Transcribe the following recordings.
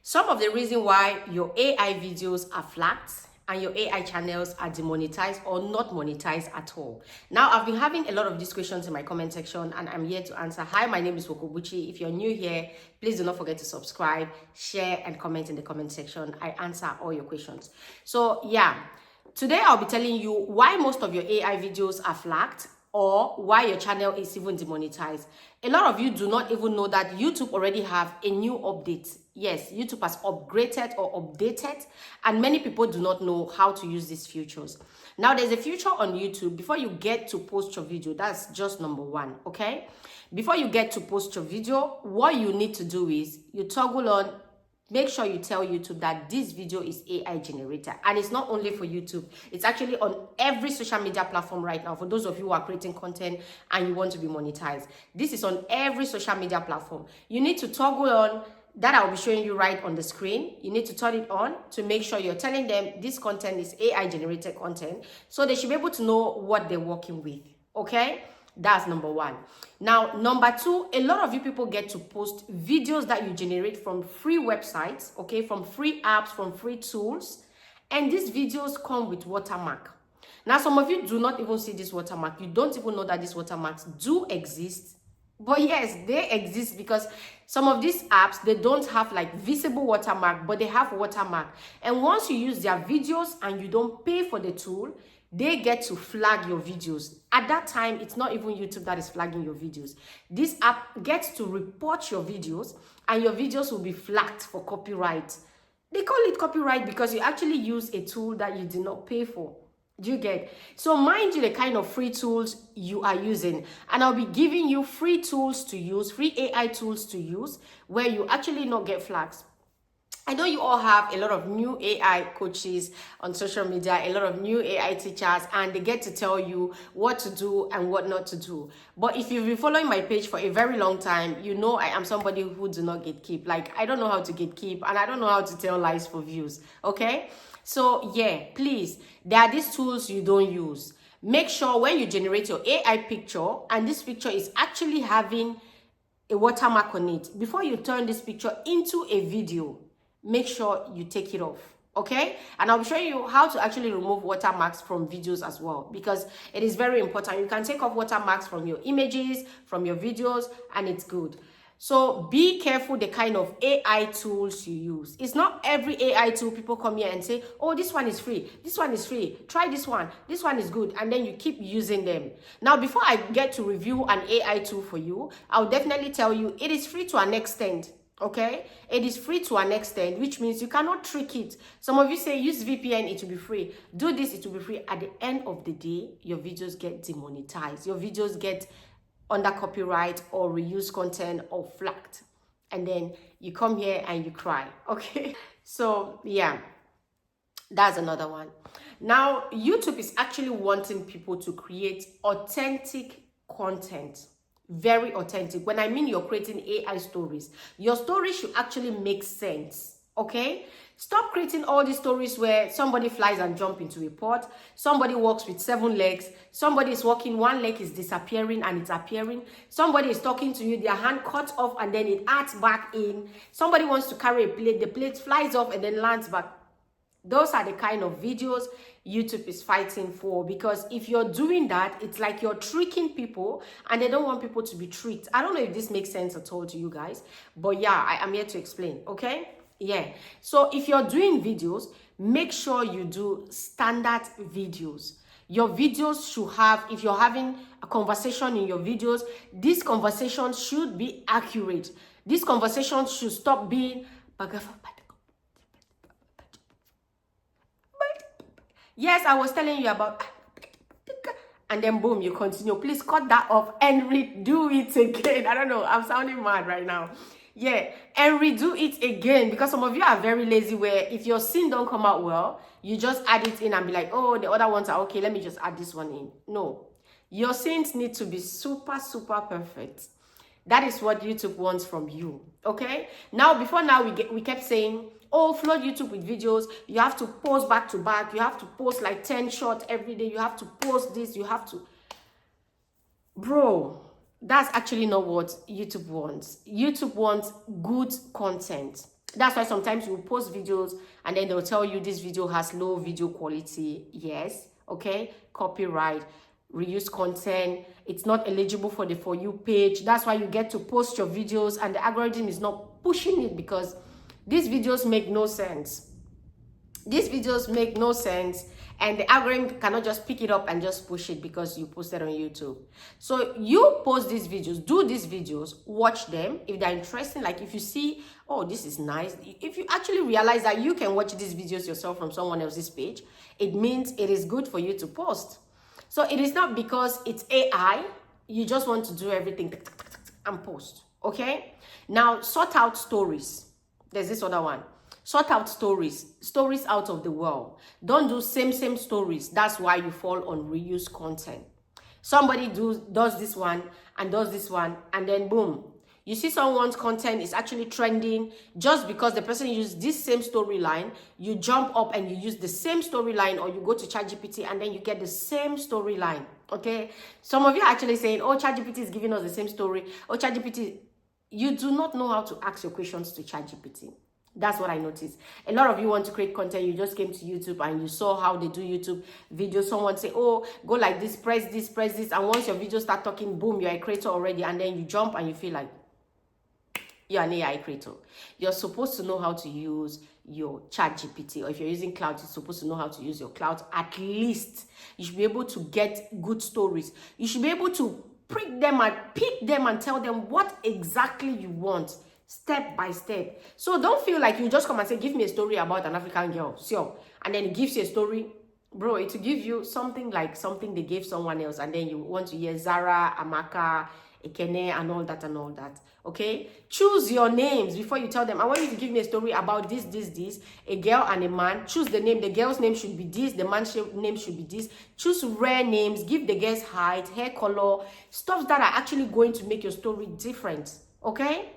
Some of the reason why your AI videos are flagged and your AI channels are demonetized or not monetized at all. Now, I've been having a lot of these questions in my comment section and I'm here to answer. Hi, my name is Wokobuchi. If you're new here, please do not forget to subscribe, share, and comment in the comment section. I answer all your questions. So yeah, today I'll be telling you why most of your AI videos are flagged or why your channel is even demonetized. A lot of you do not even know that YouTube already have a new update. Yes, YouTube has upgraded or updated, and many people do not know how to use these features. Now, there's a feature on YouTube before you get to post your video. That's just number one, okay? Before you get to post your video, what you need to do is you toggle on. Make sure you tell YouTube that this video is AI generated, and it's not only for YouTube, it's actually on every social media platform right now. For those of you who are creating content and you want to be monetized, this is on every social media platform. You need to toggle on that. I'll be showing you right on the screen. You need to turn it on to make sure you're telling them this content is AI generated content, so they should be able to know what they're working with. Okay, that's number one. Now, number two, a lot of you people get to post videos that you generate from free websites, okay, from free apps, from free tools, and these videos come with watermark. Now, some of you do not even see this watermark. You don't even know that these watermarks do exist. But yes, they exist because some of these apps, they don't have like visible watermark, but they have watermark. And once you use their videos and you don't pay for the tool, they get to flag your videos. At that time, it's not even YouTube that is flagging your videos. This app gets to report your videos and your videos will be flagged for copyright. They call it copyright because you actually use a tool that you did not pay for. Do you get? So mind you the kind of free tools you are using, and I'll be giving you free tools to use, free AI tools to use where you actually not get flags. I know you all have a lot of new AI coaches on social media, a lot of new AI teachers, and they get to tell you what to do and what not to do. But if you've been following my page for a very long time, you know I am somebody who do not gatekeep. Like, I don't know how to gatekeep, and I don't know how to tell lies for views, okay? So yeah, please, there are these tools you don't use. Make sure when you generate your AI picture, and this picture is actually having a watermark on it, before you turn this picture into a video, make sure you take it off, okay? And I'll be showing you how to actually remove watermarks from videos as well, because it is very important. You can take off watermarks from your images, from your videos, and it's good. So be careful the kind of AI tools you use. It's not every AI tool people come here and say, oh, this one is free, this one is free, try this one is good, and then you keep using them. Now, before I get to review an AI tool for you, I'll definitely tell you it is free to an extent. Okay, it is free to an extent, which means you cannot trick it. Some of you say use VPN, it will be free. Do this, it will be free. At the end of the day, your videos get demonetized. Your videos get under copyright or reuse content or flagged. And then you come here and you cry. Okay, so yeah, that's another one. Now, YouTube is actually wanting people to create authentic content. Very authentic. When I mean you're creating AI stories, your story should actually make sense, okay? Stop creating all these stories where somebody flies and jumps into a pot, somebody walks with 7 legs, somebody is walking, one leg is disappearing and it's appearing, somebody is talking to you, their hand cuts off and then it adds back in, somebody wants to carry a plate, the plate flies off and then lands back. Those are the kind of videos YouTube is fighting for, because if you're doing that, it's like you're tricking people and they don't want people to be tricked. I don't know if this makes sense at all to you guys, but yeah, I am here to explain, okay? Yeah, so if you're doing videos, make sure you do standard videos. Your videos should have, if you're having a conversation in your videos, this conversation should be accurate. This conversation should stop being yes, I was telling you about, and then boom, you continue. Please cut that off and redo it again. I don't know, I'm sounding mad right now. Yeah, and redo it again, because some of you are very lazy where if your scene don't come out well, you just add it in and be like, oh, the other ones are okay, let me just add this one in. No, your scenes need to be super, super perfect. That is what YouTube wants from you, okay? Now, before now, we kept saying, oh, flood YouTube with videos. You have to post back to back. You have to post like 10 shots every day. You have to post this. You have to. Bro, that's actually not what YouTube wants. YouTube wants good content. That's why sometimes you post videos and then they'll tell you this video has low video quality. Yes, okay, copyright, reuse content, it's not eligible for the For You page. That's why you get to post your videos and the algorithm is not pushing it, because these videos make no sense. These videos make no sense, and the algorithm cannot just pick it up and just push it because you posted on YouTube. So you post these videos, do these videos, watch them. If they're interesting, like if you see, oh, this is nice, if you actually realize that you can watch these videos yourself from someone else's page, it means it is good for you to post. So it is not because it's AI, you just want to do everything and post, okay? Now, sort out stories. There's this other one. Sort out stories out of the world. Don't do same stories. That's why you fall on reuse content. Somebody does this one and does this one, and then boom, you see someone's content is actually trending. Just because the person used this same storyline, you jump up and you use the same storyline, or you go to ChatGPT and then you get the same storyline. Okay, some of you are actually saying, oh, ChatGPT is giving us the same story. Oh, ChatGPT, you do not know how to ask your questions to ChatGPT. That's what I noticed. A lot of you want to create content. You just came to YouTube and you saw how they do YouTube videos. Someone say, oh, go like this, press this, press this. And once your video start talking, boom, you're a creator already. And then you jump and you feel like you're an AI creator. You're supposed to know how to use your ChatGPT, or if you're using cloud, you're supposed to know how to use your cloud. At least you should be able to get good stories. You should be able to pick them and tell them what exactly you want, step by step. So don't feel like you just come and say, give me a story about an African girl, sure, and then it gives you a story. Bro, it will give you something like something they gave someone else, and then you want to hear Zara, Amaka, Ekene, and all that. Okay, choose your names before you tell them, I want you to give me a story about this, a girl and a man. Choose the name. The girl's name should be this, the man's name should be this. Choose rare names. Give the girl's height, hair color, stuff that are actually going to make your story different. Okay,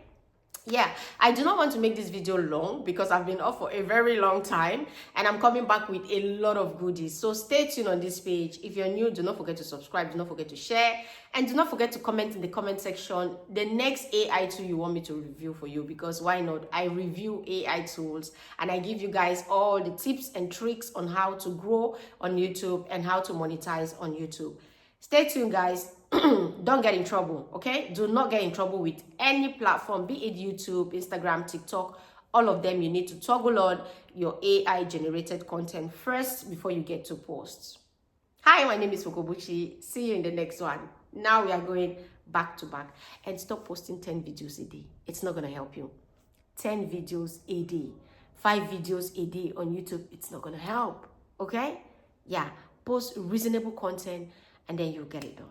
yeah, I do not want to make this video long because I've been off for a very long time and I'm coming back with a lot of goodies. So stay tuned on this page. If you're new, do not forget to subscribe, do not forget to share, and do not forget to comment in the comment section the next AI tool you want me to review for you, because why not? I review AI tools and I give you guys all the tips and tricks on how to grow on YouTube and how to monetize on YouTube. Stay tuned, guys. Don't get in trouble, okay? Do not get in trouble with any platform, be it YouTube, Instagram, TikTok. All of them, you need to toggle on your AI generated content first before you get to posts. Hi, my name is Fokobuchi. See you in the next one. Now we are going back to back. And stop posting 10 videos a day. It's not going to help you. 10 videos a day, 5 videos a day on YouTube. It's not going to help, okay? Yeah, post reasonable content and then you'll get it done.